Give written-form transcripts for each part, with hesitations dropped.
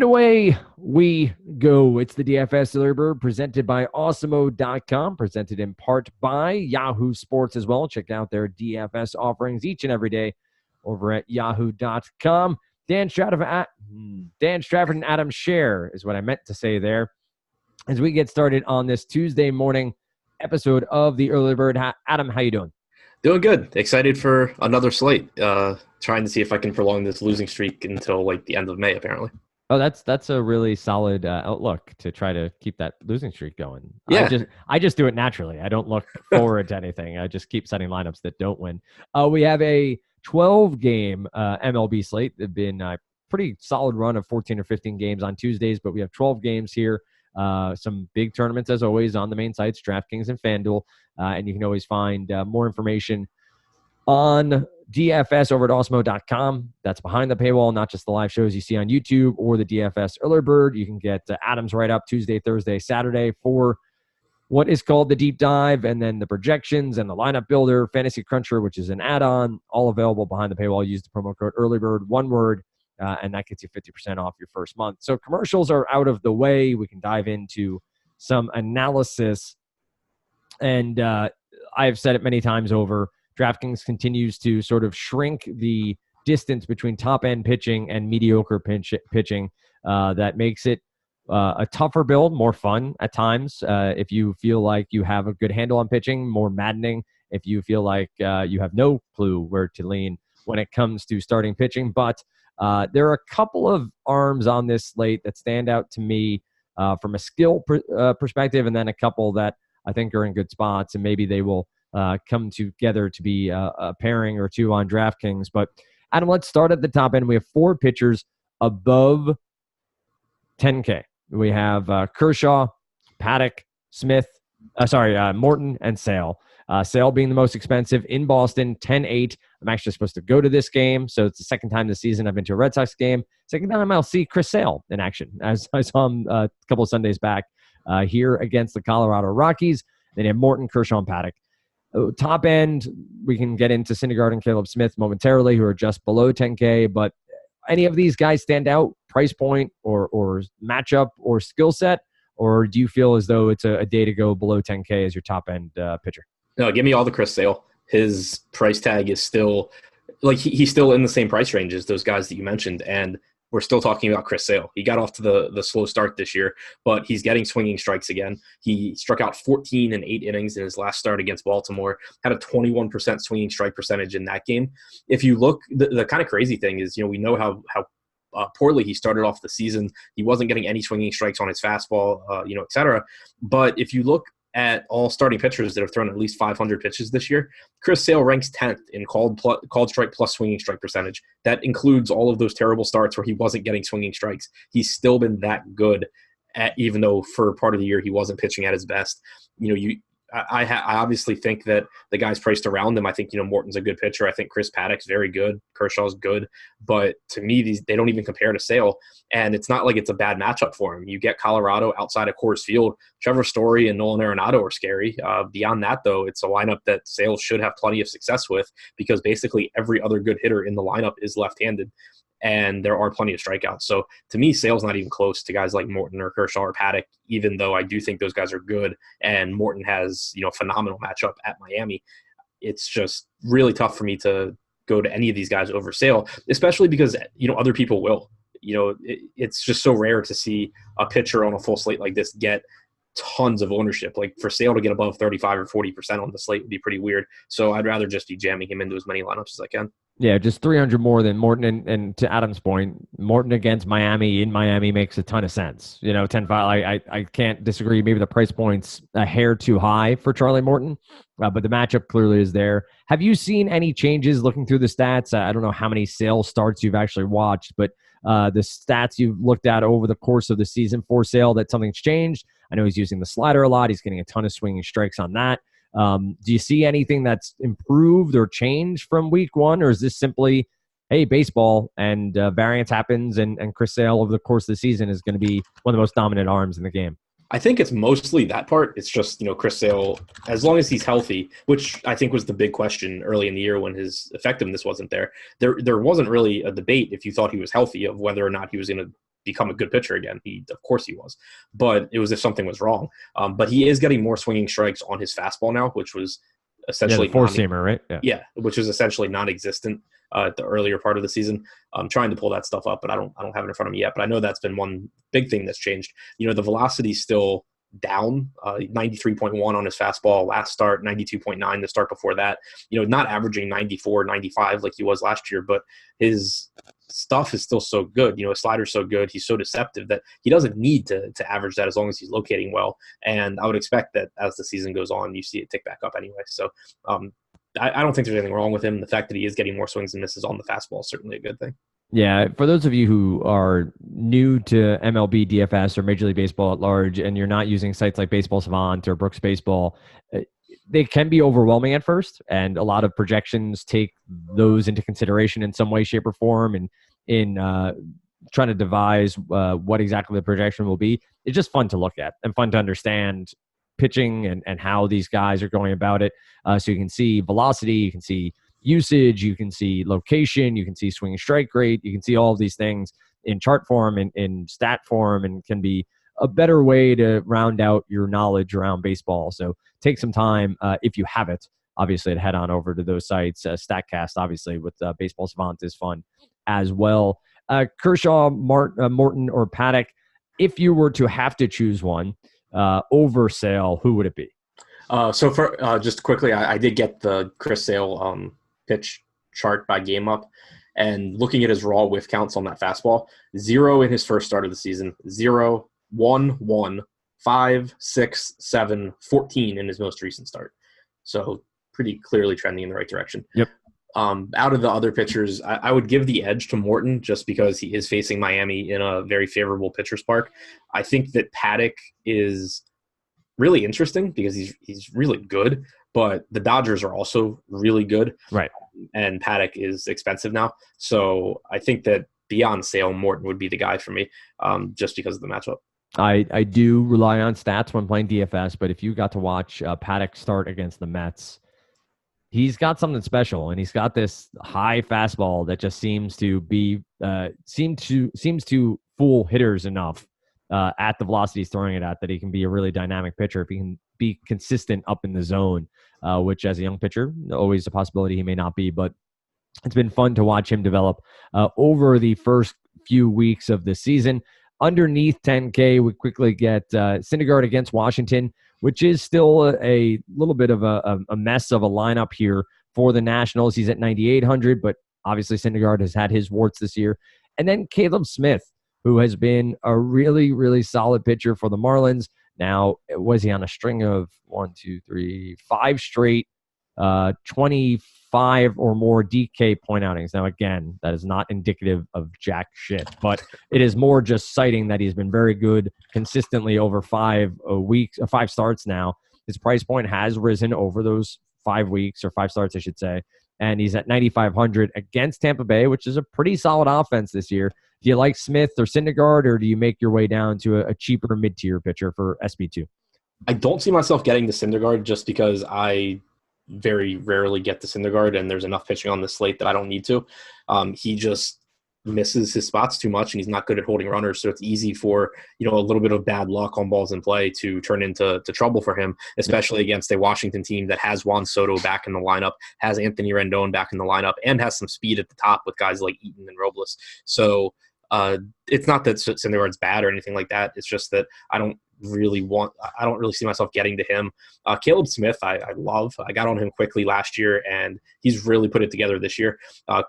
And away we go. It's the DFS Early Bird presented by Awesemo.com, presented in part by Yahoo Sports as well. Check out their DFS offerings each and every day over at Yahoo.com. Dan Stratford and Adam Scher is what I meant to say there. As we get started on this Tuesday morning episode of the Early Bird. Adam, how you doing? Doing good. Excited for another slate. Trying to see if I can prolong this losing streak until like the end of May, apparently. Oh, that's a really solid outlook to try to keep that losing streak going. Yeah. I just do it naturally. I don't look forward to anything. I just keep setting lineups that don't win. We have a 12-game MLB slate. They've been a pretty solid run of 14 or 15 games on Tuesdays, but we have 12 games here. Some big tournaments, as always, on the main sites, DraftKings and FanDuel. And you can always find more information on DFS over at Awesemo.com. That's behind the paywall, not just the live shows you see on YouTube or the DFS Early Bird. You can get Adam's write-up Tuesday, Thursday, Saturday for what is called the deep dive, and then the projections and the lineup builder, Fantasy Cruncher, which is an add-on, all available behind the paywall. Use the promo code EARLYBIRD, one word, and that gets you 50% off your first month. So commercials are out of the way. We can dive into some analysis. And I've said it many times over, DraftKings continues to sort of shrink the distance between top-end pitching and mediocre pitching. That makes it a tougher build, more fun at times. If you feel like you have a good handle on pitching, more maddening if you feel like you have no clue where to lean when it comes to starting pitching. But there are a couple of arms on this slate that stand out to me from a skill perspective, and then a couple that I think are in good spots, and maybe they will come together to be a pairing or two on DraftKings. But Adam, let's start at the top end. We have four pitchers above 10K. We have Kershaw, Paddock, Morton, and Sale. Sale being the most expensive in Boston, 10-8. I'm actually supposed to go to this game, so it's the second time this season I've been to a Red Sox game. Second time I'll see Chris Sale in action, as I saw him a couple of Sundays back here against the Colorado Rockies. Then you have Morton, Kershaw, and Paddock. Top end, we can get into Syndergaard and Caleb Smith momentarily, who are just below 10K, but any of these guys stand out, price point or matchup or skill set, or do you feel as though it's a day to go below 10K as your top end pitcher? No, give me all the Chris Sale. His price tag is still like he's still in the same price range as those guys that you mentioned, and we're still talking about Chris Sale. He got off to the slow start this year, but he's getting swinging strikes again. He struck out 14 in 8 innings in his last start against Baltimore, had a 21% swinging strike percentage in that game. If you look, the kind of crazy thing is, we know how poorly he started off the season. He wasn't getting any swinging strikes on his fastball, et cetera. But if you look at all starting pitchers that have thrown at least 500 pitches this year, Chris Sale ranks 10th in called strike plus swinging strike percentage. That includes all of those terrible starts where he wasn't getting swinging strikes. He's still been that good, even though for part of the year he wasn't pitching at his best. I obviously think that the guys priced around him, I think, Morton's a good pitcher. I think Chris Paddock's very good. Kershaw's good. But to me, they don't even compare to Sale. And it's not like it's a bad matchup for him. You get Colorado outside of Coors Field. Trevor Story and Nolan Arenado are scary. Beyond that, though, it's a lineup that Sale should have plenty of success with, because basically every other good hitter in the lineup is left-handed, and there are plenty of strikeouts. So to me, Sale's not even close to guys like Morton or Kershaw or Paddock, even though I do think those guys are good, and Morton has, a phenomenal matchup at Miami. It's just really tough for me to go to any of these guys over Sale, especially because, other people will. It's just so rare to see a pitcher on a full slate like this get tons of ownership. Like for Sale to get above 35 or 40% on the slate would be pretty weird. So I'd rather just be jamming him into as many lineups as I can. Yeah, just 300 more than Morton. And to Adam's point, Morton against Miami in Miami makes a ton of sense. 10-5, I can't disagree. Maybe the price point's a hair too high for Charlie Morton, but the matchup clearly is there. Have you seen any changes looking through the stats? I don't know how many Sale starts you've actually watched, but the stats you've looked at over the course of the season for Sale, that something's changed. I know he's using the slider a lot. He's getting a ton of swinging strikes on that. Do you see anything that's improved or changed from week one, or is this simply, hey, baseball and variance happens, and Chris Sale over the course of the season is going to be one of the most dominant arms in the game? I think it's mostly that part. It's just, Chris Sale, as long as he's healthy, which I think was the big question early in the year when his effectiveness wasn't there. There wasn't really a debate if you thought he was healthy of whether or not he was going to become a good pitcher again. Of course he was, but it was if something was wrong. But he is getting more swinging strikes on his fastball now, which was essentially the four-seamer, right? Yeah, which was essentially non-existent at the earlier part of the season. I'm trying to pull that stuff up, but I don't have it in front of me yet. But I know that's been one big thing that's changed. The velocity's still down, 93.1 on his fastball last start, 92.9 the start before that. Not averaging 94, 95 like he was last year, but his stuff is still so good. His slider's so good. He's so deceptive that he doesn't need to average that as long as he's locating well. And I would expect that as the season goes on, you see it tick back up anyway. So I don't think there's anything wrong with him. The fact that he is getting more swings and misses on the fastball is certainly a good thing. Yeah, for those of you who are new to MLB, DFS, or Major League Baseball at large, and you're not using sites like Baseball Savant or Brooks Baseball, they can be overwhelming at first, and a lot of projections take those into consideration in some way, shape, or form, and in trying to devise what exactly the projection will be. It's just fun to look at and fun to understand pitching and how these guys are going about it. So you can see velocity, you can see usage, you can see location, you can see swing strike rate, you can see all of these things in chart form and in stat form, and can be a better way to round out your knowledge around baseball. So take some time, if you have it, obviously, to head on over to those sites. StatCast, obviously, with Baseball Savant is fun as well. Kershaw, Morton, or Paddock, if you were to have to choose one over Sale, who would it be? So for just quickly, I did get the Chris Sale pitch chart by game up, and looking at his raw whiff counts on that fastball: 0 in his first start of the season, 0, 1, 1, 5, 6, 7, 14 in his most recent start. So pretty clearly trending in the right direction. Yep. Out of the other pitchers, I would give the edge to Morton just because he is facing Miami in a very favorable pitcher's park. I think that Paddock is really interesting because he's really good, but the Dodgers are also really good. Right. And Paddock is expensive now. So I think that beyond Sale, Morton would be the guy for me, just because of the matchup. I do rely on stats when playing DFS, but if you got to watch Paddock start against the Mets, he's got something special, and he's got this high fastball that just seems to fool hitters enough at the velocity he's throwing it at, that he can be a really dynamic pitcher if he can be consistent up in the zone, which as a young pitcher, always a possibility he may not be, but it's been fun to watch him develop over the first few weeks of the season. Underneath 10K, we quickly get Syndergaard against Washington, which is still a little bit of a mess of a lineup here for the Nationals. He's at 9,800, but obviously Syndergaard has had his warts this year. And then Caleb Smith, who has been a really, really solid pitcher for the Marlins. Now, was he on a string of 5 straight 25 or more DK point outings? Now, again, that is not indicative of jack shit, but it is more just citing that he's been very good consistently over 5 starts now. His price point has risen over those 5 weeks, or 5 starts, I should say, and he's at 9,500 against Tampa Bay, which is a pretty solid offense this year. Do you like Smith or Syndergaard, or do you make your way down to a cheaper mid-tier pitcher for SB2? I don't see myself getting to Syndergaard just because I very rarely get to Syndergaard, and there's enough pitching on the slate that I don't need to. He just misses his spots too much, and he's not good at holding runners, so it's easy for a little bit of bad luck on balls in play to turn into trouble for him, especially against a Washington team that has Juan Soto back in the lineup, has Anthony Rendon back in the lineup, and has some speed at the top with guys like Eaton and Robles. So it's not that Syndergaard's bad or anything like that. It's just that I don't really see myself getting to him. Caleb Smith, I love. I got on him quickly last year, and he's really put it together this year.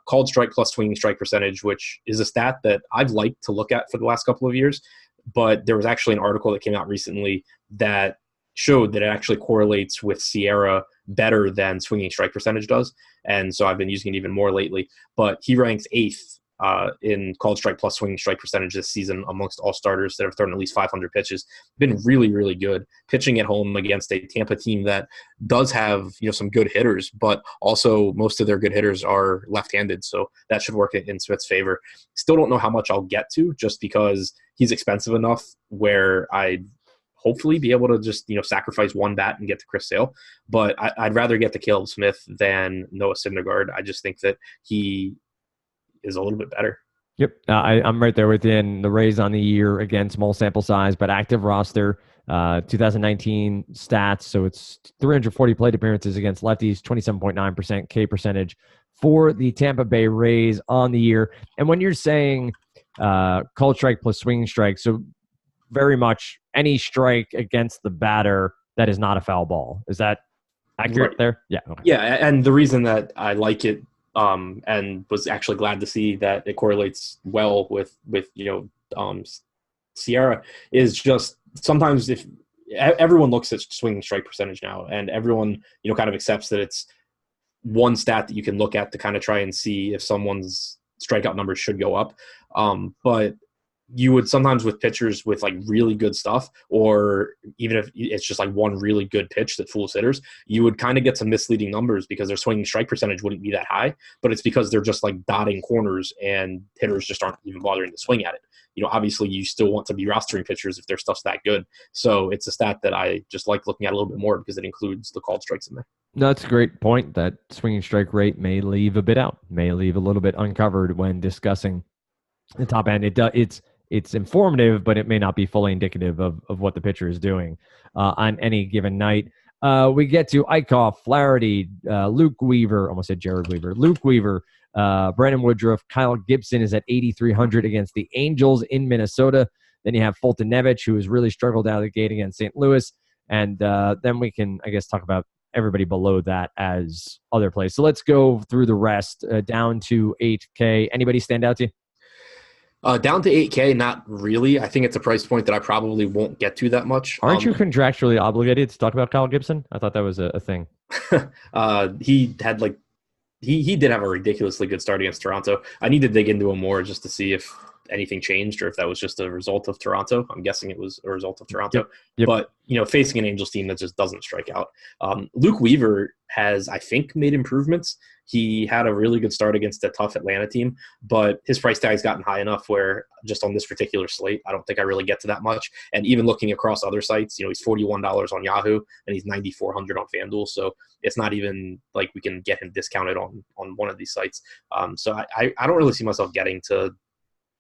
Called strike plus swinging strike percentage, which is a stat that I've liked to look at for the last couple of years. But there was actually an article that came out recently that showed that it actually correlates with Sierra better than swinging strike percentage does. And so I've been using it even more lately. But he ranks 8th in called strike plus swinging strike percentage this season amongst all starters that have thrown at least 500 pitches. Been really, really good pitching at home against a Tampa team that does have some good hitters, but also most of their good hitters are left-handed, so that should work in Smith's favor. Still don't know how much I'll get to, just because he's expensive enough where I'd hopefully be able to just sacrifice one bat and get to Chris Sale, but I'd rather get to Caleb Smith than Noah Syndergaard. I just think that he is a little bit better. Yep, I'm right there within the Rays on the year. Again, small sample size, but active roster. 2019 stats. So it's 340 plate appearances against lefties, 27.9% K percentage for the Tampa Bay Rays on the year. And when you're saying called strike plus swinging strike, so very much any strike against the batter that is not a foul ball. Is that accurate Right. there? Yeah. Okay. Yeah, and the reason that I like it and was actually glad to see that it correlates well with Sierra is just sometimes if everyone looks at swinging strike percentage now, and everyone kind of accepts that it's one stat that you can look at to kind of try and see if someone's strikeout numbers should go up. But you would sometimes with pitchers with like really good stuff, or even if it's just like one really good pitch that fools hitters, you would kind of get some misleading numbers because their swinging strike percentage wouldn't be that high, but it's because they're just like dotting corners and hitters just aren't even bothering to swing at it. Obviously you still want to be rostering pitchers if their stuff's that good. So it's a stat that I just like looking at a little bit more because it includes the called strikes in there. No, that's a great point. That swinging strike rate may leave a bit out, may leave a little bit uncovered when discussing the top end. It's informative, but it may not be fully indicative of what the pitcher is doing on any given night. We get to Eichhoff, Flaherty, Luke Weaver, almost said Jared Weaver, Luke Weaver, Brandon Woodruff, Kyle Gibson is at 8,300 against the Angels in Minnesota. Then you have Fulton Nevich, who has really struggled out of the gate against St. Louis. And then we can, I guess, talk about everybody below that as other plays. So let's go through the rest down to 8K. Anybody stand out to you? Down to 8K, not really. I think it's a price point that I probably won't get to that much. Aren't you contractually obligated to talk about Kyle Gibson? I thought that was a thing. He had like he did have a ridiculously good start against Toronto. I need to dig into him more just to see if anything changed or if that was just a result of Toronto. I'm guessing it was a result of Toronto. Yep. But, facing an Angels team that just doesn't strike out. Luke Weaver has, I think, made improvements. He had a really good start against a tough Atlanta team, but his price tag's gotten high enough where just on this particular slate, I don't think I really get to that much. And even looking across other sites, he's $41 on Yahoo and he's $9,400 on FanDuel. So it's not even like we can get him discounted on one of these sites. So I don't really see myself getting to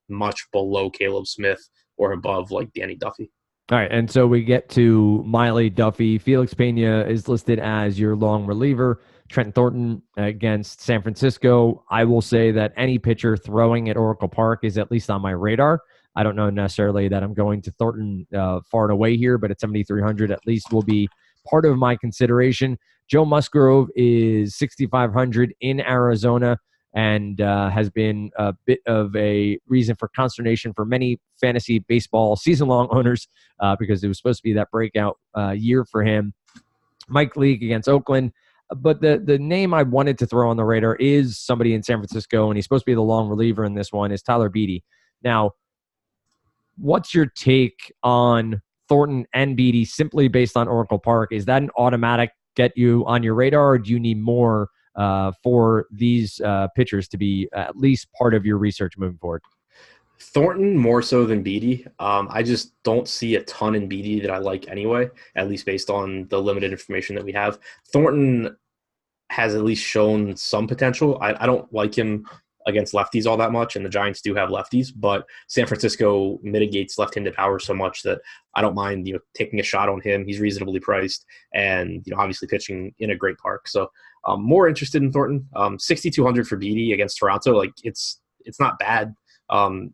much below Caleb Smith or above like Danny Duffy. All right, and so we get to Miley, Duffy. Felix Pena is listed as your long reliever. Trent Thornton against San Francisco. I will say that any pitcher throwing at Oracle Park is at least on my radar. I don't know necessarily that I'm going to Thornton far and away here, but at 7,300 at least will be part of my consideration. Joe Musgrove is 6,500 in Arizona and has been a bit of a reason for consternation for many fantasy baseball season-long owners because it was supposed to be that breakout year for him. Mike Leake against Oakland. But the name I wanted to throw on the radar is somebody in San Francisco, and he's supposed to be the long reliever in this one, is Tyler Beede. Now, what's your take on Thornton and Beede simply based on Oracle Park? Is that an automatic get you on your radar, or do you need more for these pitchers to be at least part of your research moving forward? Thornton more so than Beede. I just don't see a ton in Beede that I like anyway, at least based on the limited information that we have. Thornton has at least shown some potential. I don't like him against lefties all that much, and the Giants do have lefties, but San Francisco mitigates left-handed power so much that I don't mind taking a shot on him. He's reasonably priced and obviously pitching in a great park. So more interested in Thornton. 6,200 for Beede against Toronto. Like it's not bad.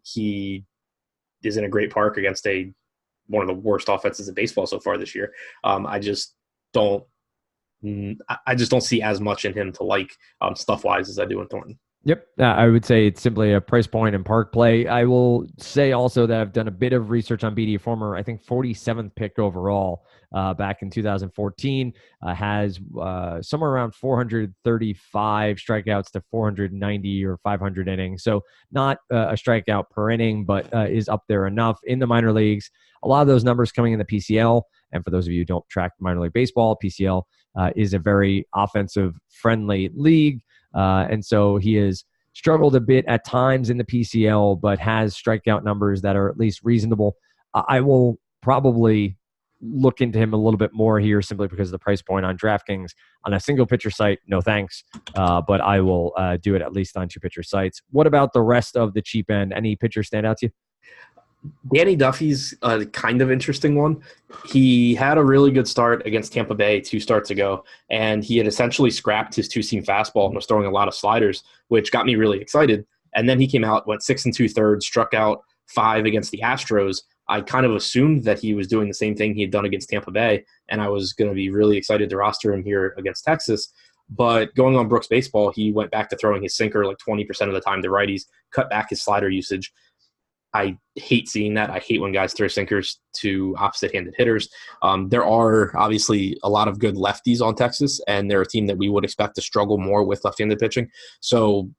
He is in a great park against one of the worst offenses in baseball so far this year. I just don't see as much in him to like stuff wise as I do in Thornton. Yep. I would say it's simply a price point and park play. I will say also that I've done a bit of research on Beede, former, I think, 47th pick overall back in 2014. Has somewhere around 435 strikeouts to 490 or 500 innings. So not a strikeout per inning, but is up there enough in the minor leagues. A lot of those numbers coming in the PCL. And for those of you who don't track minor league baseball, PCL is a very offensive-friendly league. And so he has struggled a bit at times in the PCL, but has strikeout numbers that are at least reasonable. I will probably look into him a little bit more here simply because of the price point on DraftKings. On a single pitcher site, no thanks, but I will do it at least on 2-pitcher sites. What about the rest of the cheap end? Any pitcher stand out to you? Danny Duffy's a kind of interesting one. He had a really good start against Tampa Bay 2 starts ago, and he had essentially scrapped his 2-seam fastball and was throwing a lot of sliders, which got me really excited. And then he came out, went 6 2/3, struck out 5 against the Astros. I kind of assumed that he was doing the same thing he had done against Tampa Bay, and I was going to be really excited to roster him here against Texas. But going on Brooks Baseball, he went back to throwing his sinker like 20% of the time to righties, cut back his slider usage. I hate seeing that. I hate when guys throw sinkers to opposite-handed hitters. There are obviously a lot of good lefties on Texas, and they're a team that we would expect to struggle more with left-handed pitching. So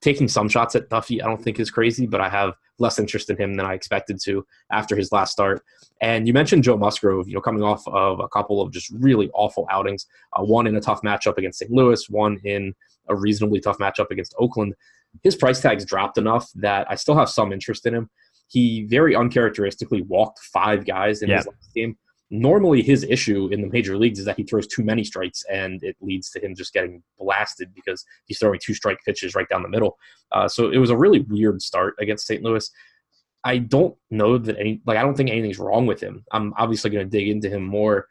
taking some shots at Duffy I don't think is crazy, but I have less interest in him than I expected to after his last start. And you mentioned Joe Musgrove, coming off of a couple of just really awful outings, one in a tough matchup against St. Louis, one in a reasonably tough matchup against Oakland. His price tag's dropped enough that I still have some interest in him. He very uncharacteristically walked 5 guys in his last game. Normally his issue in the major leagues is that he throws too many strikes, and it leads to him just getting blasted because he's throwing 2-strike pitches right down the middle. So it was a really weird start against St. Louis. I don't know that I don't think anything's wrong with him. I'm obviously going to dig into him more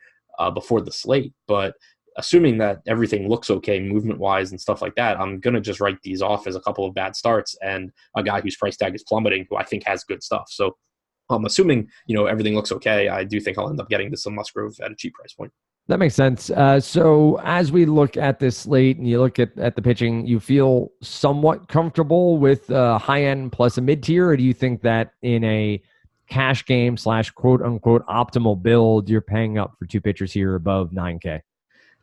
before the slate, but assuming that everything looks okay movement-wise and stuff like that, I'm going to just write these off as a couple of bad starts and a guy whose price tag is plummeting who I think has good stuff. So assuming, everything looks okay, I do think I'll end up getting to some Musgrove at a cheap price point. That makes sense. So as we look at this slate and you look at the pitching, you feel somewhat comfortable with high-end plus a mid-tier, or do you think that in a cash game / quote-unquote optimal build, you're paying up for 2 pitchers here above 9K?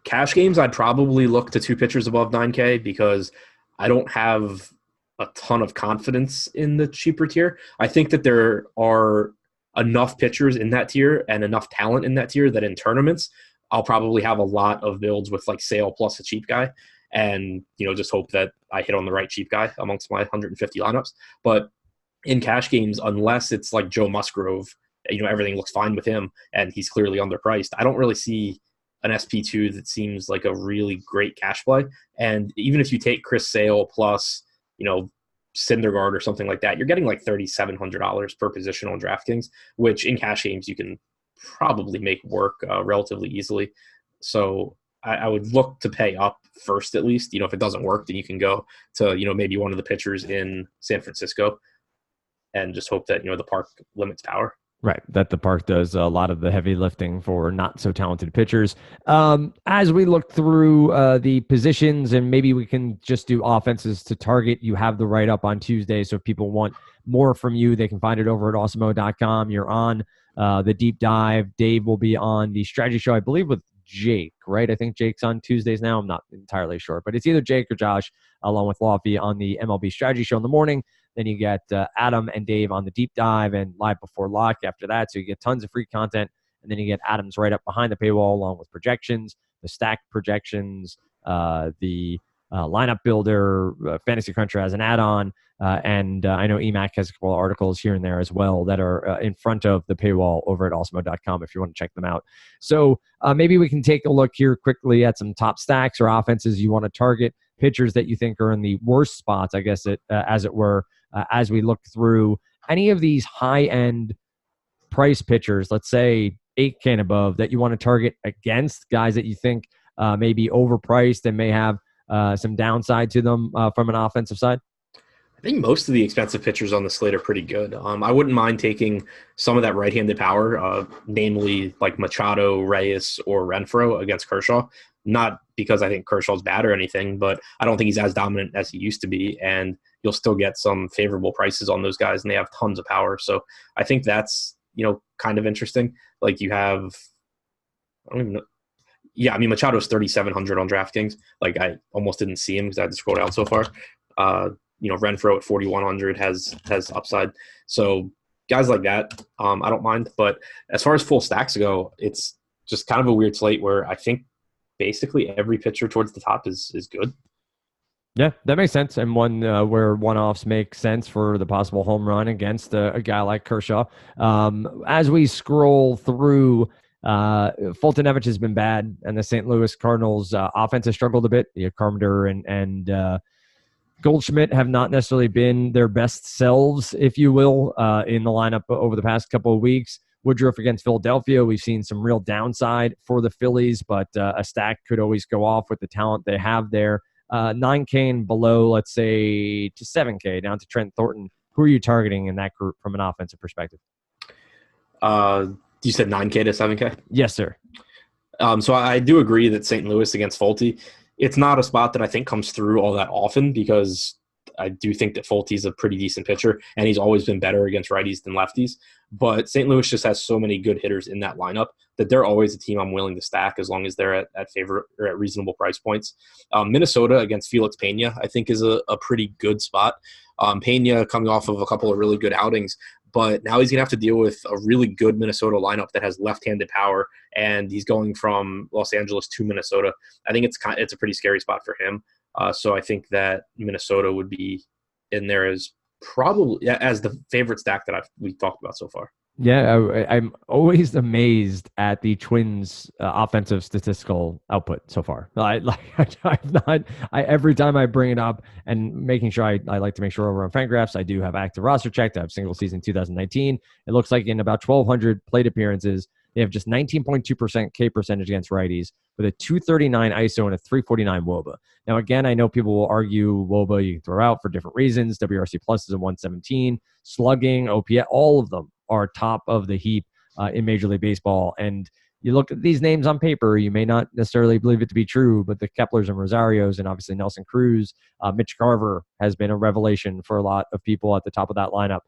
Cash games, I'd probably look to 2 pitchers above 9K because I don't have a ton of confidence in the cheaper tier. I think that there are enough pitchers in that tier and enough talent in that tier that in tournaments, I'll probably have a lot of builds with like Sale plus a cheap guy and, just hope that I hit on the right cheap guy amongst my 150 lineups. But in cash games, unless it's like Joe Musgrove, everything looks fine with him and he's clearly underpriced, I don't really see an SP2 that seems like a really great cash play. And even if you take Chris Sale plus, Syndergaard or something like that, you're getting like $3,700 per position on DraftKings, which in cash games you can probably make work relatively easily. So I would look to pay up first at least. If it doesn't work, then you can go to, maybe one of the pitchers in San Francisco and just hope that, the park limits power. Right, that the park does a lot of the heavy lifting for not so talented pitchers. As we look through the positions, and maybe we can just do offenses to target, you have the write-up on Tuesday, so if people want more from you, they can find it over at awesemo.com. You're on the deep dive. Dave will be on the strategy show, I believe, with Jake, right? I think Jake's on Tuesdays now. I'm not entirely sure, but it's either Jake or Josh, along with Lofty on the MLB strategy show in the morning. Then you get Adam and Dave on the deep dive and live before lock after that. So you get tons of free content. And then you get Adam's right up behind the paywall along with projections, the stacked projections, the lineup builder, Fantasy Cruncher as an add-on. And I know EMAC has a couple of articles here and there as well that are in front of the paywall over at awesemo.com if you want to check them out. So maybe we can take a look here quickly at some top stacks or offenses you want to target, pitchers that you think are in the worst spots, I guess, as it were, as we look through any of these high-end price pitchers, let's say 8K and above, that you want to target against guys that you think may be overpriced and may have some downside to them from an offensive side? I think most of the expensive pitchers on the slate are pretty good. I wouldn't mind taking some of that right-handed power, namely like Machado, Reyes, or Renfroe against Kershaw. Not because I think Kershaw's bad or anything, but I don't think he's as dominant as he used to be, and you'll still get some favorable prices on those guys, and they have tons of power. So I think that's, kind of interesting. Like you have, I don't even know. Yeah, I mean, Machado's 3,700 on DraftKings. Like I almost didn't see him because I had to scroll down so far. Renfroe at 4,100 has upside. So guys like that, I don't mind. But as far as full stacks go, it's just kind of a weird slate where I think basically every pitcher towards the top is good. Yeah, that makes sense. And one where one-offs make sense for the possible home run against a guy like Kershaw. As we scroll through Fultonevich has been bad, and the St. Louis Cardinals offense has struggled a bit. Carpenter and Goldschmidt have not necessarily been their best selves, if you will, in the lineup over the past couple of weeks. Woodruff against Philadelphia, we've seen some real downside for the Phillies, but a stack could always go off with the talent they have there. 9K and below, let's say, to 7K, down to Trent Thornton. Who are you targeting in that group from an offensive perspective? You said 9K to 7K? Yes, sir. So I do agree that St. Louis against Fulte, it's not a spot that I think comes through all that often because I do think that Fulte's a pretty decent pitcher, and he's always been better against righties than lefties. But St. Louis just has so many good hitters in that lineup that they're always a team I'm willing to stack as long as they're at favorite or at reasonable price points. Minnesota against Felix Pena, I think, is a pretty good spot. Pena coming off of a couple of really good outings, but now he's going to have to deal with a really good Minnesota lineup that has left-handed power, and he's going from Los Angeles to Minnesota. I think it's a pretty scary spot for him. So I think that Minnesota would be in there as probably as the favorite stack that we've talked about so far. Yeah, I'm always amazed at the Twins' offensive statistical output so far. Every time I bring it up and making sure I like to make sure over on FanGraphs, I do have active roster checked. I have single season 2019. It looks like in about 1,200 plate appearances, they have just 19.2% K percentage against righties with a 239 ISO and a 349 WOBA. Now, again, I know people will argue WOBA you can throw out for different reasons. WRC Plus is a 117. Slugging, OPS, all of them are top of the heap in Major League Baseball. And you look at these names on paper, you may not necessarily believe it to be true, but the Keplers and Rosarios and obviously Nelson Cruz, Mitch Garver has been a revelation for a lot of people at the top of that lineup,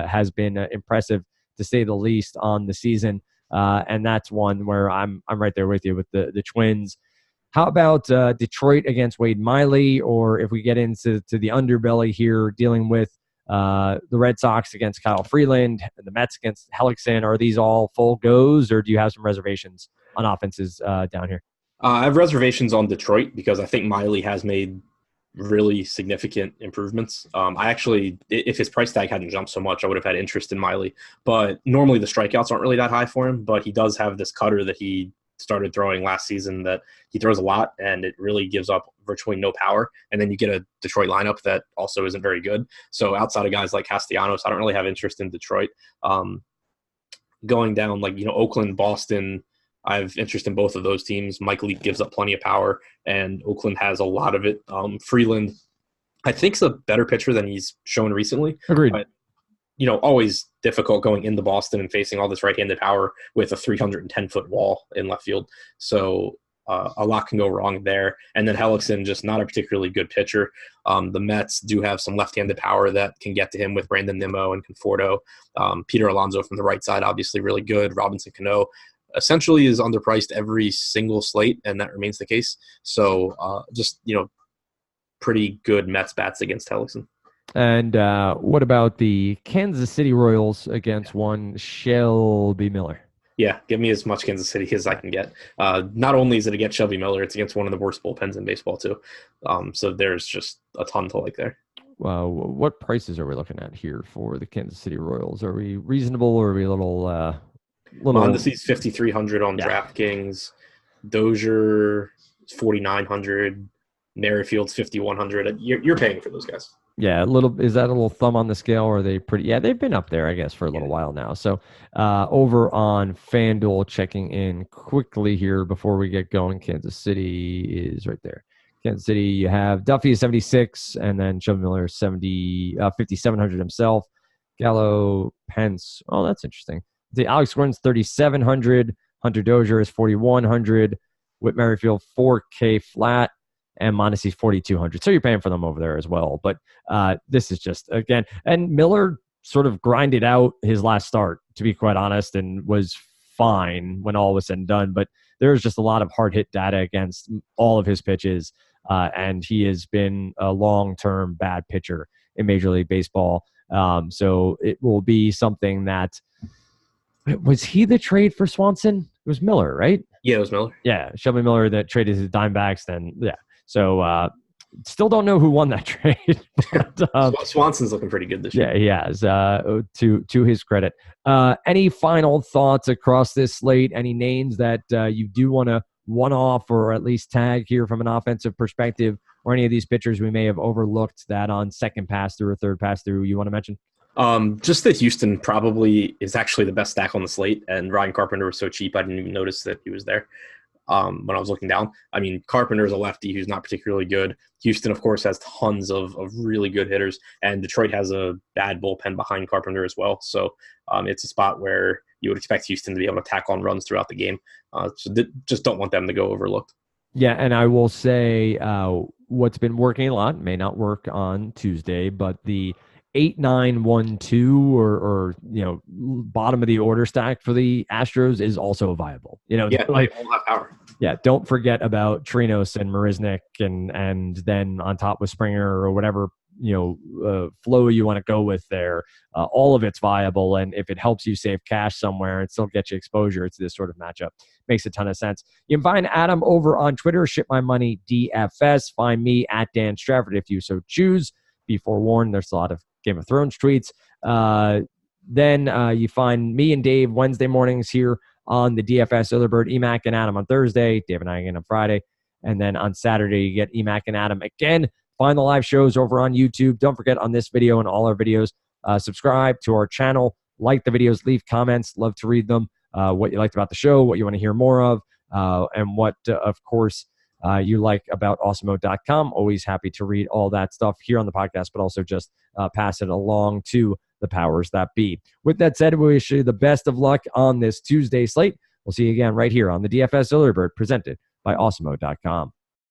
has been impressive to say the least on the season. And that's one where I'm right there with you with the Twins. How about Detroit against Wade Miley, or if we get into the underbelly here, dealing with the Red Sox against Kyle Freeland, and the Mets against Hellickson? Are these all full goes, or do you have some reservations on offenses down here? I have reservations on Detroit because I think Miley has made really significant improvements. I actually, if his price tag hadn't jumped so much, I would have had interest in Miley. But normally the strikeouts aren't really that high for him, but he does have this cutter that he started throwing last season that he throws a lot, and it really gives up virtually no power. And then you get a Detroit lineup that also isn't very good. So outside of guys like Castellanos, I don't really have interest in Detroit. Going down Oakland, Boston, I have interest in both of those teams. Mike Leake gives up plenty of power, and Oakland has a lot of it. Freeland, I think, is a better pitcher than he's shown recently. Agreed. But, always difficult going into Boston and facing all this right-handed power with a 310-foot wall in left field. So a lot can go wrong there. And then Hellickson, just not a particularly good pitcher. The Mets do have some left-handed power that can get to him with Brandon Nimmo and Conforto. Peter Alonso from the right side, obviously really good. Robinson Cano essentially is underpriced every single slate, and that remains the case. So pretty good Mets bats against Hellickson. And what about the Kansas City Royals against one Shelby Miller? Yeah, give me as much Kansas City as I can get. Not only is it against Shelby Miller, it's against one of the worst bullpens in baseball too. So there's just a ton to like there. What prices are we looking at here for the Kansas City Royals? Are we reasonable, or are we a little? Mondesi's 5,300 on DraftKings. Dozier 4,900. Merrifield's 5,100. You're paying for those guys. Yeah, is that a little thumb on the scale, or are they pretty? Yeah, they've been up there, I guess, for a little while now. So over on FanDuel, checking in quickly here before we get going, Kansas City is right there. Kansas City, you have Duffy 76, and then Shelby Miller 5,700 himself. Gallo, Pence. Oh, that's interesting. The Alex Gordon's 3,700. Hunter Dozier is 4,100. Whit Merrifield 4K flat. And Mondesi's 4,200. So you're paying for them over there as well. But this is just, again, and Miller sort of grinded out his last start, to be quite honest, and was fine when all was said and done. But there's just a lot of hard hit data against all of his pitches. And he has been a long-term bad pitcher in Major League Baseball. So it will be something that, was he the trade for Swanson? It was Miller, right? Yeah, it was Miller. Yeah, Shelby Miller that traded his Diamondbacks. Then, yeah. So Still don't know who won that trade. But, Swanson's looking pretty good this year. Yeah, he has, to his credit. Any final thoughts across this slate? Any names that you do want to one-off or at least tag here from an offensive perspective, or any of these pitchers we may have overlooked that on second pass through or third pass through you want to mention? Just that Houston probably is actually the best stack on the slate, and Ryan Carpenter was so cheap I didn't even notice that he was there when I was looking down. I mean, Carpenter is a lefty who's not particularly good. Houston, of course, has tons of really good hitters, and Detroit has a bad bullpen behind Carpenter as well. So it's a spot where you would expect Houston to be able to tack on runs throughout the game. Just don't want them to go overlooked. Yeah, and I will say what's been working a lot, may not work on Tuesday, but the 8-9-1-2 or bottom of the order stack for the Astros is also viable. Yeah, like all have power. Yeah, don't forget about Trinos and Marisnick and then on top with Springer or whatever flow you want to go with there. All of it's viable, and if it helps you save cash somewhere and still get you exposure to this sort of matchup, makes a ton of sense. You can find Adam over on Twitter, Ship My Money DFS. Find me at Dan Strafford if you so choose. Be forewarned, there's a lot of Game of Thrones tweets. Then you find me and Dave Wednesday mornings here on the DFS Otherbird, Emac and Adam on Thursday, Dave and I again on Friday. And then on Saturday, you get Emac and Adam again. Find the live shows over on YouTube. Don't forget on this video and all our videos, subscribe to our channel, like the videos, leave comments. Love to read them. What you liked about the show, what you want to hear more of, and what, of course, you like about awesemo.com. Always happy to read all that stuff here on the podcast, but also just pass it along to the powers that be. With that said, we wish you the best of luck on this Tuesday slate. We'll see you again right here on the DFS Otherbird, presented by awesemo.com.